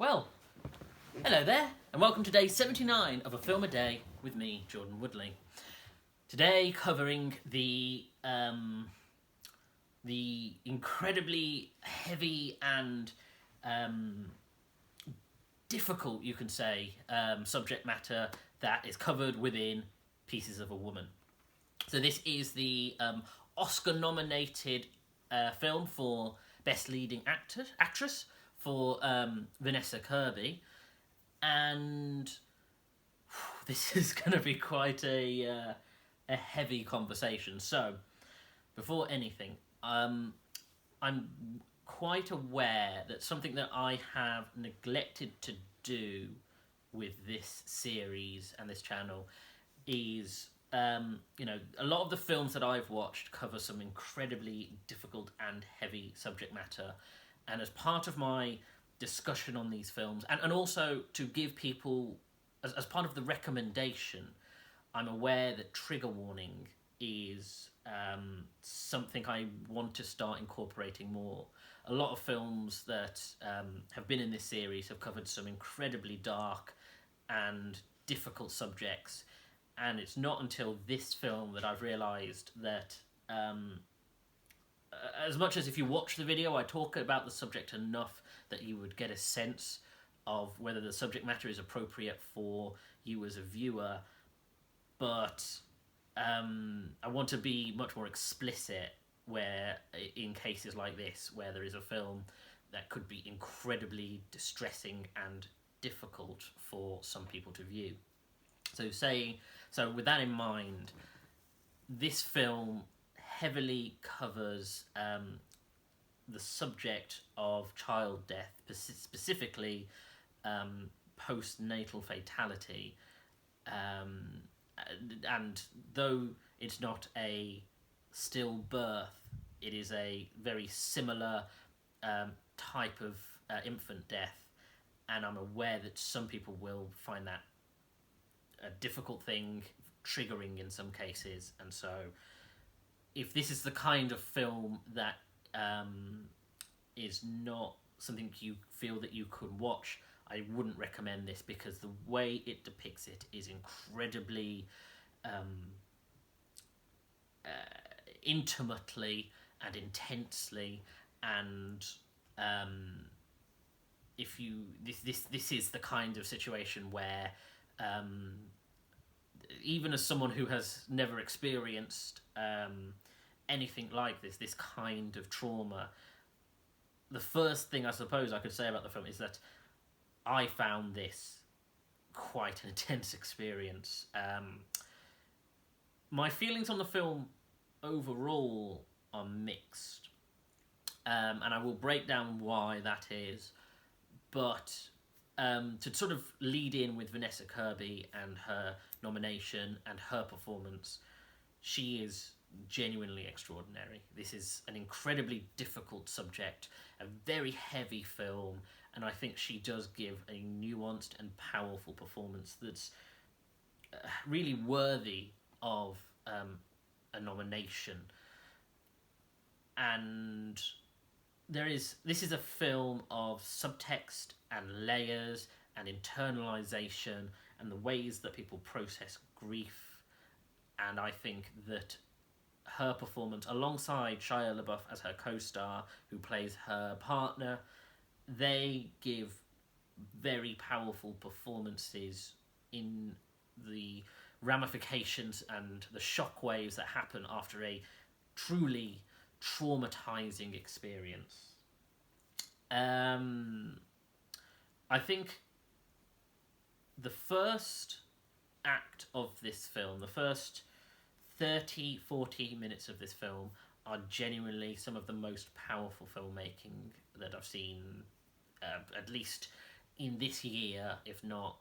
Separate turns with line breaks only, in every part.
Well, hello there, and welcome to day 79 of A Film a Day with me, Jordan Woodley. Today, covering the incredibly heavy and difficult, you can say, subject matter that is covered within Pieces of a Woman. So this is the Oscar-nominated film for Best Leading Actress for Vanessa Kirby, and this is going to be quite a heavy conversation. So, before anything, I'm quite aware that something that I have neglected to do with this series and this channel is, a lot of the films that I've watched cover some incredibly difficult and heavy subject matter. And as part of my discussion on these films, and also to give people, as part of the recommendation, I'm aware that trigger warning is something I want to start incorporating more. A lot of films that have been in this series have covered some incredibly dark and difficult subjects, and it's not until this film that I've realised that as much as if you watch the video, I talk about the subject enough that you would get a sense of whether the subject matter is appropriate for you as a viewer, but I want to be much more explicit where, in cases like this, where there is a film that could be incredibly distressing and difficult for some people to view. So with that in mind, this film heavily covers the subject of child death, specifically postnatal fatality, and though it's not a stillbirth, it is a very similar type of infant death, and I'm aware that some people will find that a difficult thing, triggering in some cases, and so if this is the kind of film that is not something you feel that you could watch, I wouldn't recommend this, because the way it depicts it is incredibly intimately and intensely, and if you this is the kind of situation where even as someone who has never experienced anything like this kind of trauma, the first thing I suppose I could say about the film is that I found this quite an intense experience. My feelings on the film overall are mixed, and I will break down why that is, but to sort of lead in with Vanessa Kirby and her nomination and her performance, she is genuinely extraordinary. This is an incredibly difficult subject, a very heavy film, and I think she does give a nuanced and powerful performance that's really worthy of a nomination. And this is a film of subtext and layers and internalization and the ways that people process grief, and I think that her performance, alongside Shia LaBeouf as her co-star, who plays her partner, they give very powerful performances in the ramifications and the shockwaves that happen after a truly traumatizing experience. I think the first act of this film, the first 30-40 minutes of this film, are genuinely some of the most powerful filmmaking that I've seen, at least in this year, if not,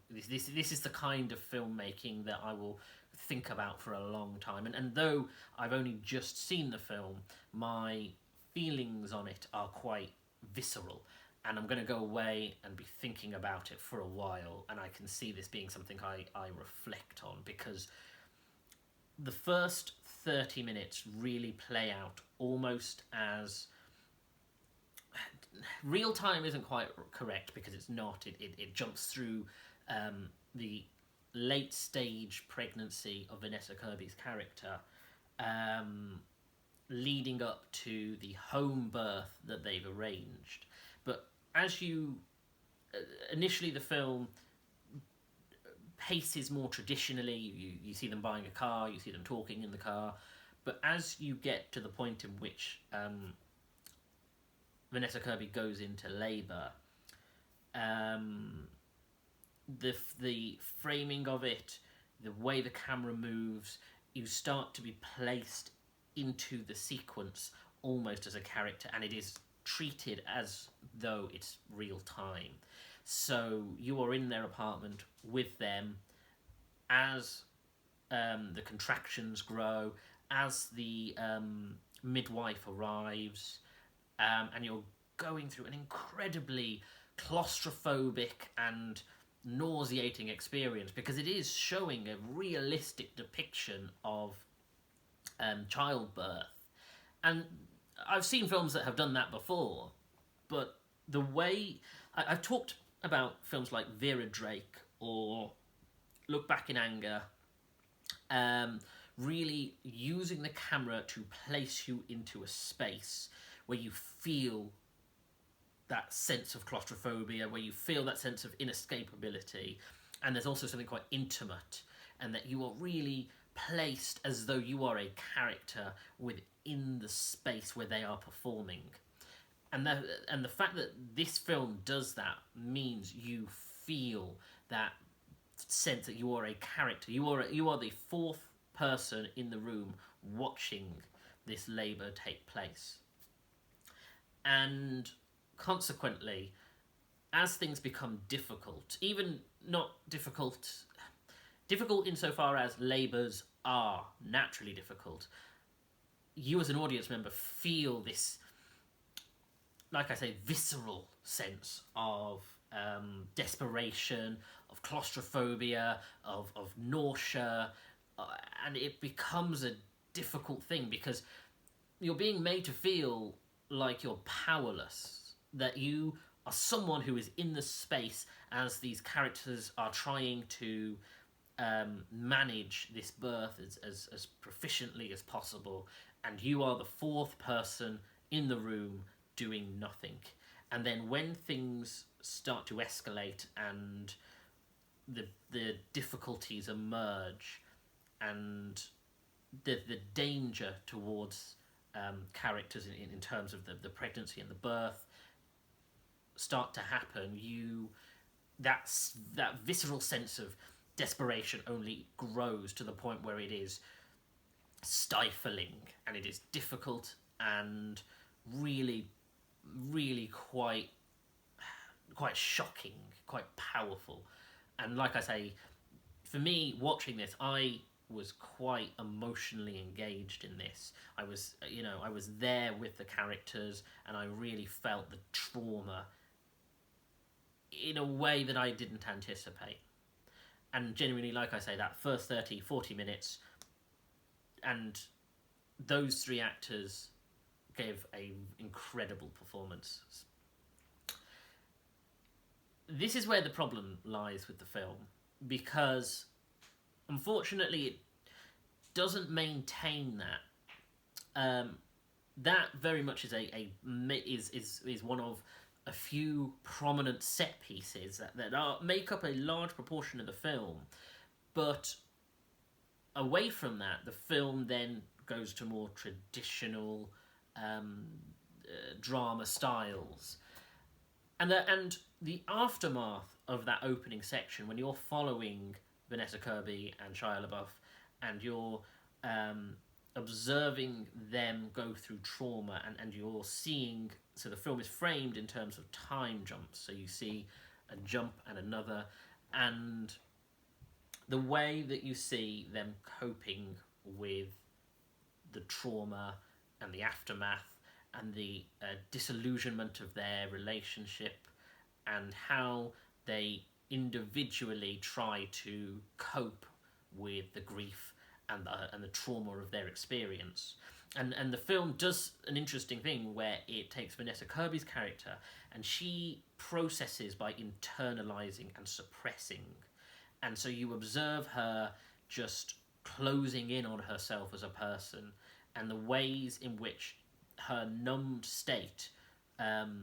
this is the kind of filmmaking that I will think about for a long time. And though I've only just seen the film, my feelings on it are quite visceral, and I'm going to go away and be thinking about it for a while, and I can see this being something I reflect on, because the first 30 minutes really play out almost as real time isn't quite correct because it's not. It jumps through the late stage pregnancy of Vanessa Kirby's character, leading up to the home birth that they've arranged. But as you initially, the film paces more traditionally. You see them buying a car, you see them talking in the car, but as you get to the point in which Vanessa Kirby goes into labour, the framing of it, the way the camera moves, you start to be placed into the sequence almost as a character, and it is treated as though it's real time. So you are in their apartment with them as the contractions grow, as the midwife arrives, and you're going through an incredibly claustrophobic and nauseating experience, because it is showing a realistic depiction of childbirth. And I've seen films that have done that before, but the way I've talked about films like Vera Drake or Look Back in Anger, really using the camera to place you into a space where you feel that sense of claustrophobia, where you feel that sense of inescapability, and there's also something quite intimate, and that you are really placed as though you are a character within the space where they are performing. And the fact that this film does that means you feel that sense that you are a character. You are the fourth person in the room watching this labour take place. And consequently, as things become difficult, even not difficult insofar as labours are naturally difficult, you as an audience member feel this, like I say, visceral sense of desperation, of claustrophobia, of nausea, and it becomes a difficult thing because you're being made to feel like you're powerless, that you are someone who is in the space as these characters are trying to manage this birth as proficiently as possible, and you are the fourth person in the room doing nothing. And then when things start to escalate and the difficulties emerge and the danger towards characters in terms of the pregnancy and the birth start to happen, that visceral sense of desperation only grows to the point where it is stifling, and it is difficult and really, really quite shocking, quite powerful. And like I say, for me, watching this, I was quite emotionally engaged in this. I was there with the characters, and I really felt the trauma in a way that I didn't anticipate. And genuinely, like I say, that first 30, 40 minutes, and those three actors gave an incredible performance. This is where the problem lies with the film, because unfortunately it doesn't maintain that. That very much is is one of a few prominent set pieces that make up a large proportion of the film, but away from that, the film then goes to more traditional drama styles, and the aftermath of that opening section, when you're following Vanessa Kirby and Shia LaBeouf, and you're observing them go through trauma, and you're seeing, so the film is framed in terms of time jumps, so you see a jump and another, and the way that you see them coping with the trauma and the aftermath and the disillusionment of their relationship, and how they individually try to cope with the grief and the trauma of their experience. And the film does an interesting thing where it takes Vanessa Kirby's character and she processes by internalizing and suppressing. And so you observe her just closing in on herself as a person and the ways in which her numbed state, how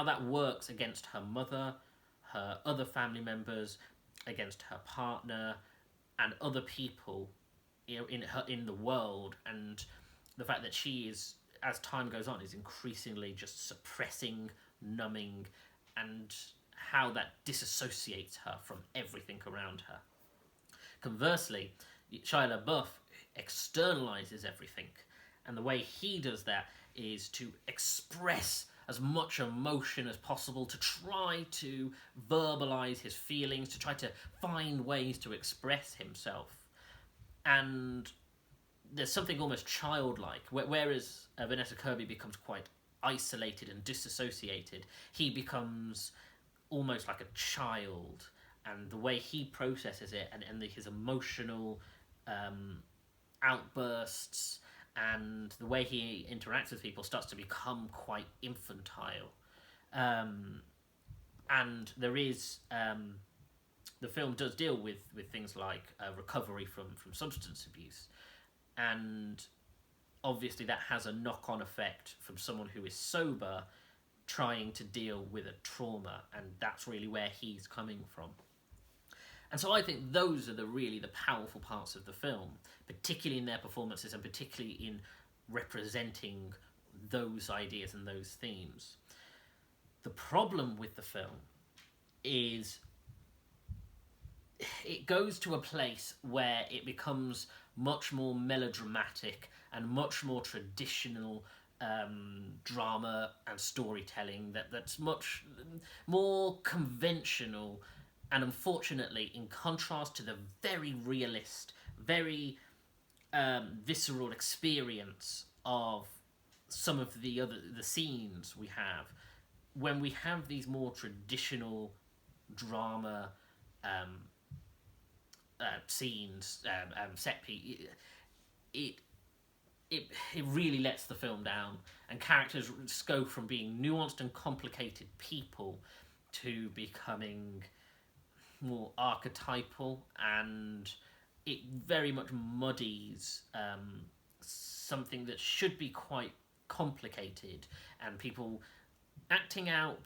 that works against her mother, her other family members, against her partner, and other people in the world, and the fact that she is, as time goes on, is increasingly just suppressing, numbing, and how that disassociates her from everything around her. Conversely, Shia LaBeouf externalizes everything, and the way he does that is to express as much emotion as possible, to try to verbalize his feelings, to try to find ways to express himself. And there's something almost childlike, whereas Vanessa Kirby becomes quite isolated and disassociated, he becomes almost like a child, and the way he processes it and his emotional outbursts and the way he interacts with people starts to become quite infantile. And there is... the film does deal with things like recovery from substance abuse. And obviously that has a knock-on effect from someone who is sober trying to deal with a trauma, and that's really where he's coming from. And so I think those are really the powerful parts of the film, particularly in their performances and particularly in representing those ideas and those themes. The problem with the film is it goes to a place where it becomes much more melodramatic and much more traditional drama and storytelling that's much more conventional, and unfortunately in contrast to the very realist, very visceral experience of some of the scenes we have. When we have these more traditional drama scenes, set piece, it really lets the film down, and characters go from being nuanced and complicated people to becoming more archetypal, and it very much muddies something that should be quite complicated, and people acting out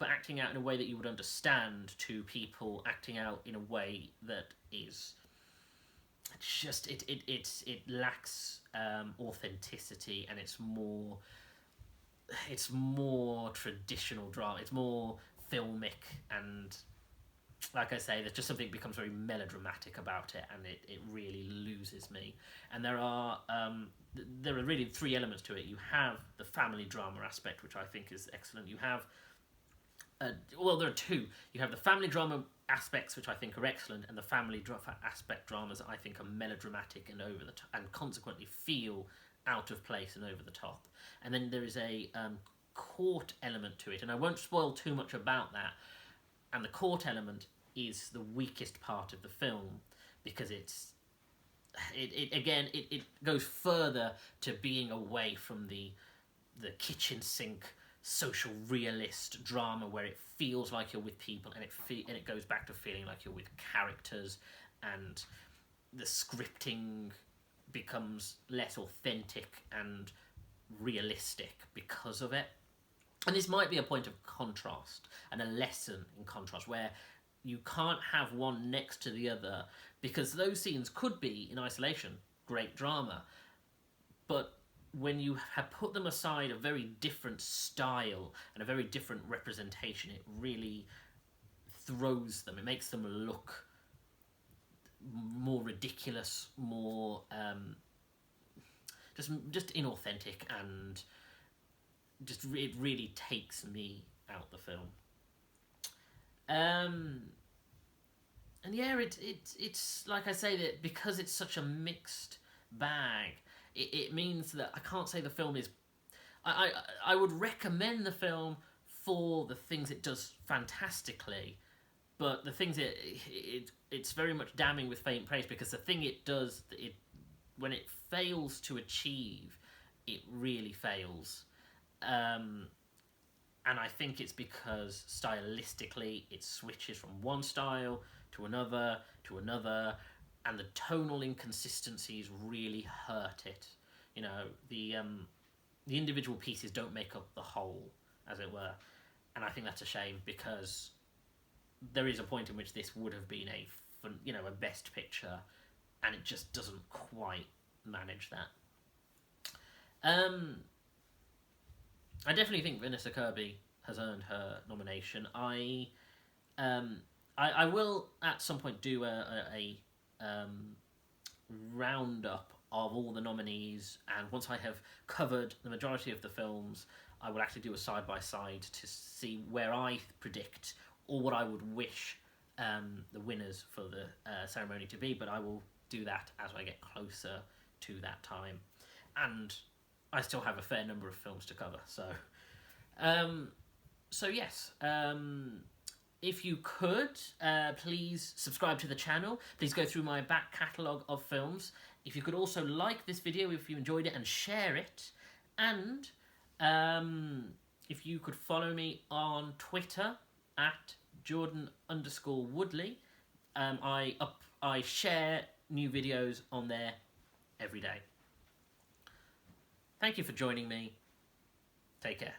in a way that you would understand, to people acting out in a way that is just it lacks authenticity, and it's more traditional drama. It's more filmic, and like I say, there's just something that becomes very melodramatic about it, and it really loses me. And there are really three elements to it. You have the family drama aspect, which I think is excellent. You have there are two. You have the family drama aspects, which I think are excellent, and the family aspect dramas I think are melodramatic and over the top, and consequently feel out of place and over the top. And then there is a court element to it, and I won't spoil too much about that. And the court element is the weakest part of the film, because it goes further to being away from the kitchen sink social realist drama where it feels like you're with people, and it goes back to feeling like you're with characters, and the scripting becomes less authentic and realistic because of it. And this might be a point of contrast and a lesson in contrast, where you can't have one next to the other, because those scenes could be in isolation great drama, but when you have put them aside, a very different style and a very different representation, it really throws them. It makes them look more ridiculous, more just inauthentic, and it really takes me out the film. And yeah, it's like I say, that because it's such a mixed bag, it means that I can't say the film is... I would recommend the film for the things it does fantastically, but the things it's very much damning with faint praise, because the thing it does, it when it fails to achieve, it really fails. And I think it's because stylistically it switches from one style to another, and the tonal inconsistencies really hurt it. You know, the individual pieces don't make up the whole, as it were, and I think that's a shame, because there is a point in which this would have been a best picture, and it just doesn't quite manage that. I definitely think Vanessa Kirby has earned her nomination. I will at some point do a roundup of all the nominees, and once I have covered the majority of the films, I will actually do a side-by-side to see where I predict, or what I would wish the winners for the ceremony to be, but I will do that as I get closer to that time. And I still have a fair number of films to cover, so yes, if you could, please subscribe to the channel. Please go through my back catalogue of films. If you could also like this video if you enjoyed it, and share it. And if you could follow me on Twitter at Jordan_Woodley. I share new videos on there every day. Thank you for joining me. Take care.